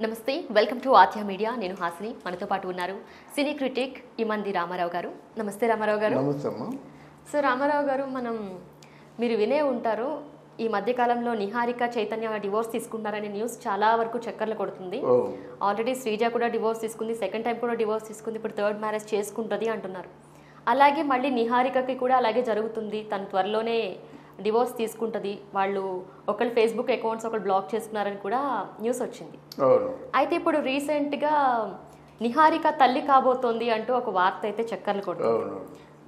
నమస్తే, welcome to ఆత్య media. నేను హాసిని. మనతో పాటు ఉన్నారు సినీ క్రిటిక్ ఇమంది రామారావు గారు. నమస్తే రామారావు గారు. నమస్తే. సో రామారావు గారు, మీరు వినే ఉంటారు, ఈ మధ్యకాలంలో నిహారిక చైతన్య డివోర్స్ తీసుకున్నారనే న్యూస్ చాలా వరకు చక్కర్లు కొడుతుంది. ఆల్రెడీ శ్రీజ కూడా డివోర్స్ తీసుకుంది, సెకండ్ టైం కూడా డివోర్స్ తీసుకుంది, ఇప్పుడు థర్డ్ మ్యారేజ్ చేసుకుంటుంది అంటున్నారు. అలాగే మళ్ళీ నిహారికకి కూడా అలాగే జరుగుతుంది, తను త్వరలోనే డివోర్స్ తీసుకుంటుంది, వాళ్ళు ఒకళ్ళు ఫేస్బుక్ అకౌంట్స్ ఒకళ్ళు బ్లాక్ చేస్తున్నారని కూడా న్యూస్ వచ్చింది. అయితే ఇప్పుడు రీసెంట్గా నిహారిక తల్లి కాబోతోంది అంటూ ఒక వార్త అయితే చక్కర్లు కొడుతుంది.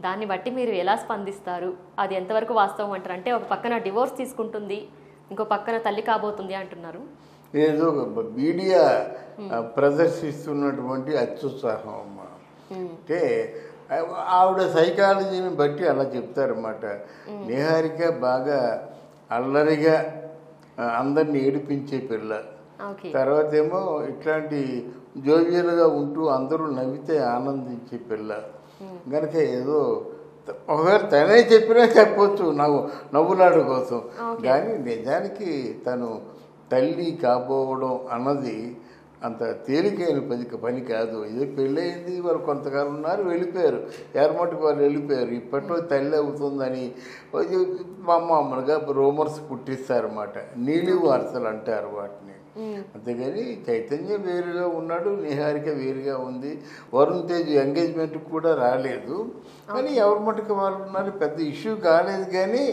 దాన్ని బట్టి మీరు ఎలా స్పందిస్తారు? అది ఎంతవరకు వాస్తవం అంటారు? అంటే ఒక పక్కన డివోర్స్ తీసుకుంటుంది, ఇంకో పక్కన తల్లి కాబోతుంది అంటున్నారు. ఏదో మీడియా ప్రదర్శిస్తున్నటువంటి అత్యుత్సాహం అమ్మా. అంటే ఆవిడ సైకాలజీని బట్టి అలా చెప్తారన్నమాట. నిహారిక బాగా అల్లరిగా అందరిని ఏడిపించే పిల్ల, తర్వాత ఏమో ఇట్లాంటి జోవియల్గా ఉంటూ అందరూ నవ్వితే ఆనందించే పిల్ల కనుక ఏదో ఒకవేళ తనే చెప్పినా చెప్పవచ్చు నవ్వులాడు కోసం. కానీ నిజానికి తను తల్లి కాబోవడం అన్నది అంత తేలికైన పని కాదు. ఇదే పెళ్ళయింది, వాళ్ళు కొంతకాలం ఉన్నారు, వెళ్ళిపోయారు, ఎర్రమట్టుకు వాళ్ళు వెళ్ళిపోయారు. ఇప్పట్లో తల్లి అవుతుందని మామూలుగా రూమర్స్ పుట్టిస్తారన్నమాట. నీలి వార్తలు అంటారు వాటిని. అంతేగాని చైతన్య వేరుగా ఉన్నాడు, నిహారిక వేరుగా ఉంది. వరుణ్ తేజ్ ఎంగేజ్మెంట్ కూడా రాలేదు, కానీ ఎవరి మటుకు వాళ్ళు ఉన్నారు, పెద్ద ఇష్యూ కాలేదు. కానీ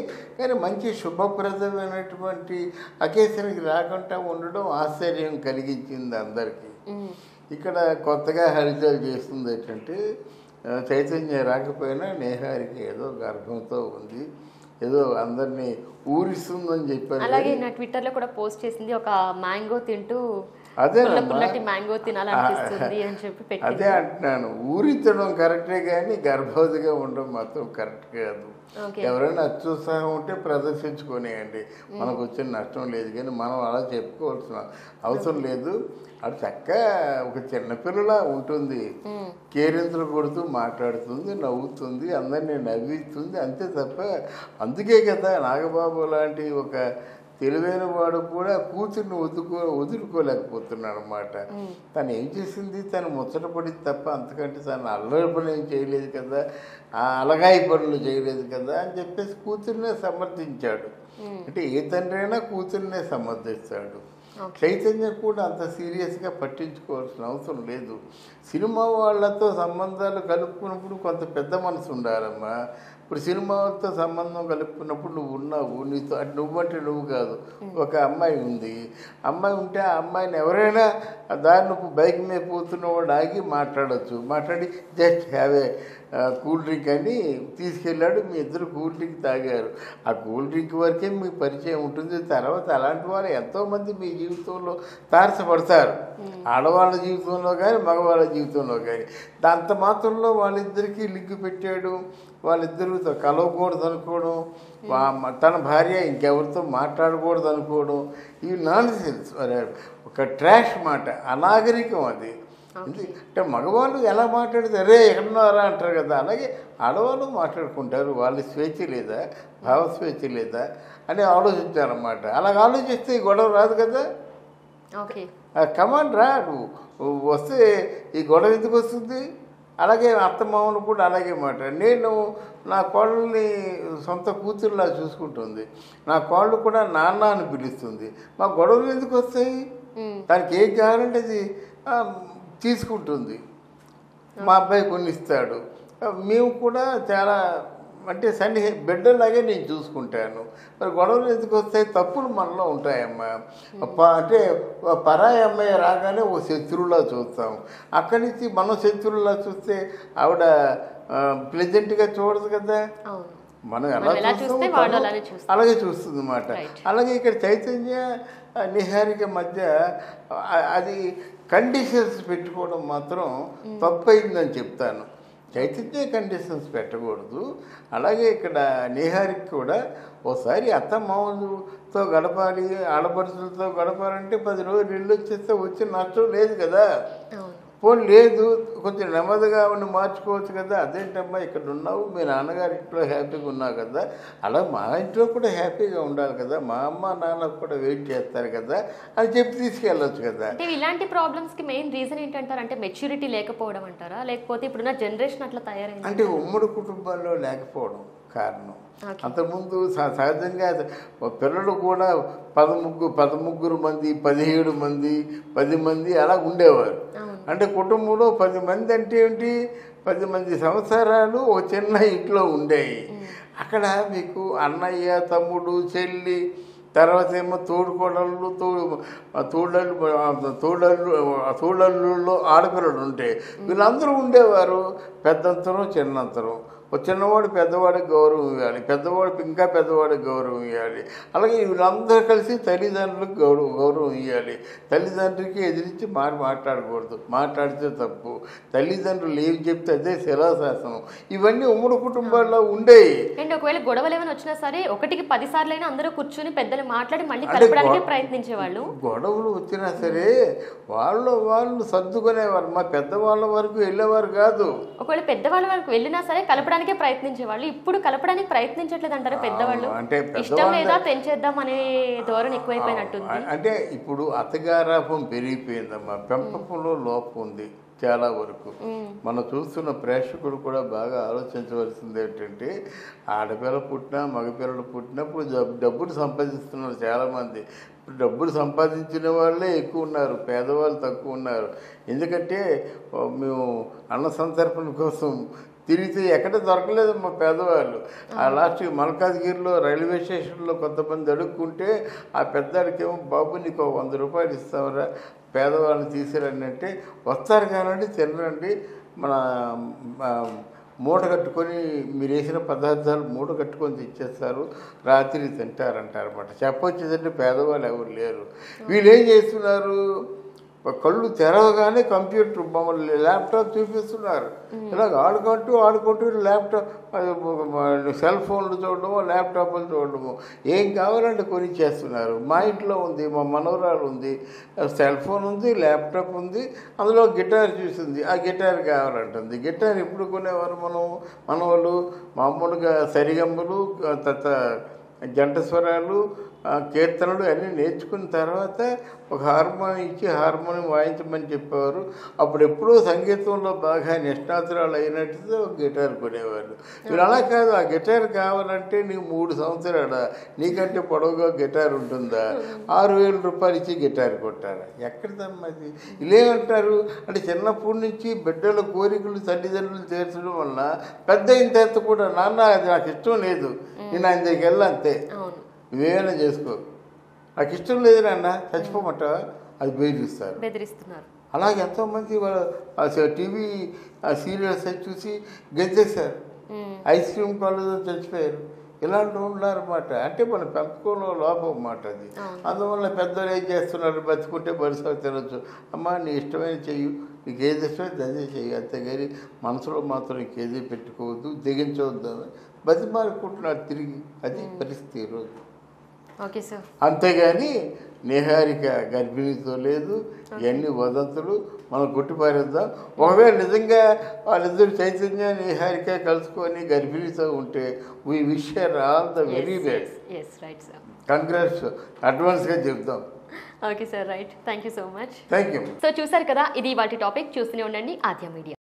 మంచి శుభప్రదమైనటువంటి అకేషన్కి రాకుండా ఉండడం ఆశ్చర్యం కలిగించింది అందరికీ. ఇక్కడ కొత్తగా హరిచల్ చేస్తుంది ఏంటంటే, చైతన్య రాకపోయినా నిహారిక ఏదో గర్భంతో ఉంది, ఏదో అందరినీ ఊరిస్తుందని చెప్పారు. అలాగే నా ట్విట్టర్ లో కూడా పోస్ట్ చేసింది, ఒక మ్యాంగో తింటూ మ్యాంగో తినాలనిపిస్తుంది అని చెప్పి. అదే అంటున్నాను, ఊరించడం కరెక్టే కానీ గర్భవతిగా ఉండడం మాత్రం కరెక్ట్ కాదు. ఎవరైనా అత్యుత్సాహం ఉంటే ప్రదర్శించుకోనియండి, మనకు వచ్చిన నష్టం లేదు. కానీ మనం అలా చెప్పుకోవాల్సిన అవసరం లేదు. అది చక్కగా ఒక చిన్నపిల్లలా ఉంటుంది, కేరింతలు కొడుతూ మాట్లాడుతుంది, నవ్వుతుంది, అందరినీ నవ్విస్తుంది, అంతే తప్ప. అందుకే కదా నాగబాబు లాంటి ఒక తెలివైన వాడు కూడా కూతుర్ని వదులుకోలేకపోతున్నాడు అన్నమాట. తను ఏం చేసింది, తను ముచ్చటపడింది తప్ప అంతకంటే తను అల్లరి పని ఏం చేయలేదు కదా, అలగాయి పనులు చేయలేదు కదా అని చెప్పేసి కూతుర్నే సమర్థించాడు. అంటే ఏ తండ్రి అయినా కూతుర్నే సమర్థిస్తాడు. చైతన్య కూడా అంత సీరియస్గా పట్టించుకోవాల్సిన అవసరం లేదు. సినిమా వాళ్ళతో సంబంధాలు కలుపుకున్నప్పుడు కొంత పెద్ద మనసు ఉండాలమ్మా. ఇప్పుడు సినిమాతో సంబంధం కలుపుకున్నప్పుడు నువ్వు ఉన్నావు, నీతో అటు నువ్వంటే నువ్వు కాదు, ఒక అమ్మాయి ఉంది. అమ్మాయి ఉంటే ఆ అమ్మాయిని ఎవరైనా దాన్ని బైక్ మీద పోతున్నవాడు ఆగి మాట్లాడి just have a cool drink అని తీసుకెళ్ళాడు. మీ ఇద్దరు కూల్ డ్రింక్ తాగారు. ఆ కూల్ డ్రింక్ వరకే మీకు పరిచయం ఉంటుంది. తర్వాత అలాంటి వాళ్ళు ఎంతోమంది మీ జీవితంలో తారసపడతారు, ఆడవాళ్ళ జీవితంలో కానీ మగవాళ్ళ జీవితంలో కానీ. అంత మాత్రంలో వాళ్ళిద్దరికీ లింక్ పెట్టాడు, వాళ్ళిద్దరూ కలవకూడదు అనుకోవడం, తన భార్య ఇంకెవరితో మాట్లాడకూడదు అనుకోవడం, ఇవి నాన్ సెన్స్, ఒక ట్రాష్ మాట, అనాగరికం అది. అంటే మగవాళ్ళు ఎలా మాట్లాడితే ఎక్కడున్నారా అంటారు కదా, అలాగే ఆడవాళ్ళు మాట్లాడుకుంటారు. వాళ్ళ స్వేచ్ఛ లేదా, భావ స్వేచ్ఛ లేదా అని ఆలోచించారన్నమాట. అలాగ ఆలోచిస్తే ఈ గొడవ రాదు కదా. కమాండ్ రా, నువ్వు వస్తే ఈ గొడవ ఎందుకు వస్తుంది? అలాగే అత్తమామలు కూడా అలాగే మాట. నేను నా కోళ్ళని సొంత కూతురులా చూసుకుంటుంది, నా కోళ్ళు కూడా నాన్న అని పిలుస్తుంది. మా గొడవలు ఎందుకు వస్తాయి? దానికి ఏం కావాలంటే అది తీసుకుంటుంది. మా అబ్బాయి కొనిస్తాడు. మేము కూడా చాలా అంటే బిడ్డలాగే నేను చూసుకుంటాను. మరి గొడవలు ఎందుకు వస్తాయి? తప్పులు మనలో ఉంటాయమ్మా. అంటే పరాయి అమ్మాయి రాగానే ఓ శత్రువులా చూస్తాం, అక్కడి నుంచి మనం శత్రువులా చూస్తే ఆవిడ ప్లెజెంట్గా చూడదు కదా. మనం ఎలా చూస్తాం అలాగే చూస్తుంది అన్నమాట. అలాగే ఇక్కడ చైతన్య నిహారిక మధ్య అది కండిషన్స్ పెట్టుకోవడం మాత్రం తప్పయిందని చెప్తాను. చైతన్య కండిషన్స్ పెట్టకూడదు. అలాగే ఇక్కడ నిహారిక కూడా ఓసారి అత్తమామలతో గడపాలి, ఆడపడుచులతో గడపాలంటే 10 రోజులు ఇల్లు వచ్చేస్తే వచ్చే నష్టం లేదు కదా. పోనీ లేదు కొంచెం నెమ్మదిగా ఉండి మార్చుకోవచ్చు కదా, అదేంటమ్మా ఇక్కడ ఉన్నావు, మీ నాన్నగారి ఇంట్లో హ్యాపీగా ఉన్నావు కదా, అలా మా ఇంట్లో కూడా హ్యాపీగా ఉండాలి కదా, మా అమ్మ నాన్న కూడా వెయిట్ చేస్తారు కదా అని చెప్పి తీసుకెళ్ళొచ్చు కదా. అంటే ఇలాంటి ప్రాబ్లమ్స్కి మెయిన్ రీజన్ ఏంటంటారు? అంటే మెచ్యూరిటీ లేకపోవడం అంటారా, లేకపోతే ఇప్పుడున్న జనరేషన్ అట్లా తయారైంది? అంటే ఉమ్మడి కుటుంబాల్లో లేకపోవడం కారణం. అంతకుముందు సహజంగా పిల్లలు కూడా 13 మంది, 17 మంది, 10 మంది అలా ఉండేవారు. అంటే కుటుంబంలో 10 మంది అంటే ఏంటి, 10 మంది సంవత్సరాలు ఒక చిన్న ఇంట్లో ఉండేవి. అక్కడ మీకు అన్నయ్య, తమ్ముడు, చెల్లి, తర్వాత ఏమో తోడుకోడళ్ళు, తోడళ్ళు ఆడపిల్లలు ఉంటే వీళ్ళందరూ ఉండేవారు. పెద్దంతరం చిన్నంతరం, చిన్నవాడు పెద్దవాడికి గౌరవం ఇవ్వాలి, పెద్దవాడు ఇంకా పెద్దవాడికి గౌరవం ఇవ్వాలి. అలాగే వీళ్ళందరూ కలిసి తల్లిదండ్రులకు గౌరవం ఇవ్వాలి. తల్లిదండ్రులకి ఎదిరించి మాట్లాడకూడదు, మాట్లాడితే తప్పు. తల్లిదండ్రులు ఏమి చెప్తే అదే శిలాశాసనం. ఇవన్నీ ఉమ్మడి కుటుంబాల్లో ఉండేవి. అండ్ ఒకవేళ గొడవలు ఏమైనా వచ్చినా సరే 1కి 10 సార్లు అయినా అందరూ కూర్చుని పెద్దలు మాట్లాడి మళ్ళీ కలపడానికి ప్రయత్నించేవాళ్ళు. గొడవలు వచ్చినా సరే వాళ్ళు సర్దుకునేవారు. మా పెద్దవాళ్ళ వరకు వెళ్ళేవారు కాదు. ఒకవేళ పెద్దవాళ్ళ వరకు వెళ్ళినా సరే కలపడానికే ప్రయత్నించేవాళ్ళు. ఇప్పుడు కలపడానికి ప్రయత్నించట్లేదు అంటారు పెద్దవాళ్ళు. అంటే ఇష్టం లేదా తెంచేద్దాం అనే ధోరణి ఎక్కువైపోయినట్టుంది. అంటే ఇప్పుడు అతగారాపం పెరిగిపోయిందమ్మా, పెంపకంలో లోపం ఉంది చాలా వరకు. మనం చూస్తున్న ప్రేక్షకులు కూడా బాగా ఆలోచించవలసింది ఏంటంటే, ఆడపిల్ల పుట్టినా మగపిల్లలు పుట్టినప్పుడు డబ్బులు సంపాదిస్తున్నారు చాలామంది. డబ్బులు సంపాదించిన వాళ్ళే ఎక్కువ ఉన్నారు, పేదవాళ్ళు తక్కువ ఉన్నారు. ఎందుకంటే మేము అన్న సంతర్పణ కోసం తిరిగితే ఎక్కడ దొరకలేదు మా పేదవాళ్ళు. ఆ లాస్ట్ మల్కాజ్గిరిలో రైల్వే స్టేషన్లో కొంతమంది అడుక్కుంటే ఆ పెద్దాడికేమో, బాబు నీకు 100 రూపాయలు ఇస్తామరా, పేదవాళ్ళని తీసిరండి అంటే, వస్తారు కానండి తినరండి, మన మూట కట్టుకొని మీరు వేసిన పదార్థాలు మూట కట్టుకొని తెచ్చేస్తారు, రాత్రి తింటారంటారన్నమాట. చెప్పొచ్చేదంటే పేదవాళ్ళు ఎవరు లేరు. వీళ్ళు ఏం చేస్తున్నారు, కళ్ళు తెరవగానే కంప్యూటర్ మమ్మల్ని ల్యాప్టాప్ చూపిస్తున్నారు. ఇలాగ ఆడుకుంటూ ల్యాప్టాప్, సెల్ ఫోన్లు చూడడము, ల్యాప్టాప్లు చూడడము, ఏం కావాలంటే కొనిచ్చేస్తున్నారు. మా ఇంట్లో ఉంది, మా మనవరాలు ఉంది, సెల్ ఫోన్ ఉంది, ల్యాప్టాప్ ఉంది, అందులో గిటార్ చూసింది, ఆ గిటార్ కావాలంటుంది. గిటార్ ఎప్పుడు కొనేవారు మనవాళ్ళు? మామూలుగా సరిగమ్మలు, జంట స్వరాలు, కీర్తనలు అన్నీ నేర్చుకున్న తర్వాత ఒక హార్మోనియం ఇచ్చి హార్మోనియం వాయించమని చెప్పేవారు. అప్పుడు ఎప్పుడూ సంగీతంలో బాగా నిష్ణాతురాలు అయినట్టుగా ఒక గిటార్ కొనేవాళ్ళు. మీరు అలా కాదు, ఆ గిటార్ కావాలంటే నీకు 3 సంవత్సరాలా, నీకంటే పొడవుగా గిటార్ ఉంటుందా, 6,000 రూపాయలు ఇచ్చి గిటార్ కొట్టారా? ఎక్కడిదమ్మది? ఇలేమంటారు అంటే, చిన్నప్పటి నుంచి బిడ్డల కోరికలు తల్లిదండ్రులు తీర్చడం వల్ల పెద్ద అయిన తర్వాత కూడా, నాన్న అది నాకు ఇష్టం లేదు, నేను ఆయన దగ్గరికి వెళ్ళాలంతే, నువ్వేమైనా చేసుకో, నాకు ఇష్టం లేదు నాన్న, చచ్చిపోమంటావా, అది బెదిరిస్తున్నారు. అలాగే ఎంతోమంది టీవీ సీరియల్స్ చూసి గెలిచేశారు, ఐస్ క్రీమ్ కాలేజీలో చచ్చిపోయారు. ఇలాంటి ఉన్నారన్నమాట. అంటే మన పెంపకంలో లోపం అన్నమాట అది. అందువల్ల పెద్దలు ఏం చేస్తున్నారు, బతుకుంటే బరుసగా తినొచ్చు, అమ్మ నీ ఇష్టమైన చెయ్యి, నీకు ఏది ఇష్టమైతే అదే చెయ్యి, అంతేగాని మనసులో మాత్రం నీకేది పెట్టుకోవద్దు, దిగించవద్దు అని బతిమారుకుంటున్నారు తిరిగి. అది పరిస్థితి ఈరోజు. Okay sir. అంతేగాని నిహారిక గర్భిణితో లేదు, ఇవన్నీ వదంతులు, మనం కొట్టిపారేద్దాం. ఒకవేళ నిజంగా వాళ్ళిద్దరు చైతన్య నిహారిక కలుసుకొని గర్భిణితో ఉంటే, we wish her all the very best. Congrats అడ్వాన్స్గా చెప్దాం. Okay sir, right. Thank you so much. Thank you. So చూసారు కదా, ఇది వాటి టాపిక్. చూస్తూనే ఉండండి ఆద్య మీడియా.